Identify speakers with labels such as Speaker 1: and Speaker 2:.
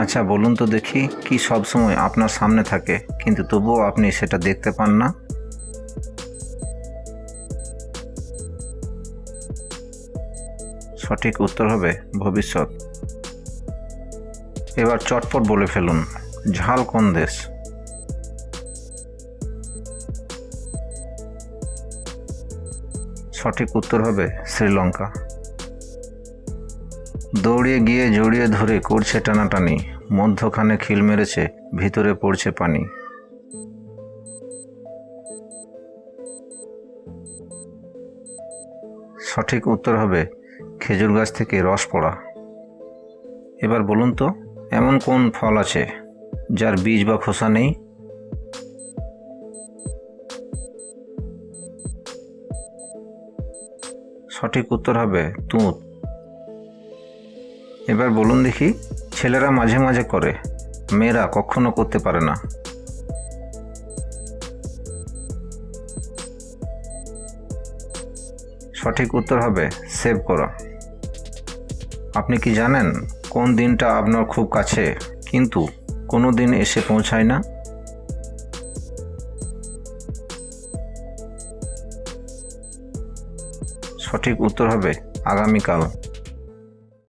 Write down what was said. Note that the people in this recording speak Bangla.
Speaker 1: আচ্ছা বলুন তো দেখি, কি সব সময় আপনার সামনে থাকে কিন্তু তবুও আপনি সেটা দেখতে পান না? সঠিক উত্তর হবে ভবিষ্যৎ। এবার চটপট বলে ফেলুন, ঝাল কোন দেশ? সঠিক উত্তর হবে শ্রীলঙ্কা। দৌড়িয়ে গিয়ে জড়িয়ে ধরে করছে টানাটানি, মধ্যখানে খিল মেরেছে, ভিতরে পড়ছে পানি। সঠিক উত্তর হবে খেজুর গাছ থেকে রস পড়া। এবার বলুন তো, এমন কোন ফল আছে যার বীজ বা খোসা নেই? সঠিক উত্তর হবে তুঁত। এবার বলুন দেখি, ছেলেরা মাঝে মাঝে করে, মেয়েরা কখনো করতে পারে না। সঠিক উত্তর হবে সেভ করা। আপনি কি জানেন কোন দিনটা আপনার খুব কাছে কিন্তু কোনো দিন এসে পৌঁছায় না? সঠিক উত্তর হবে আগামীকাল।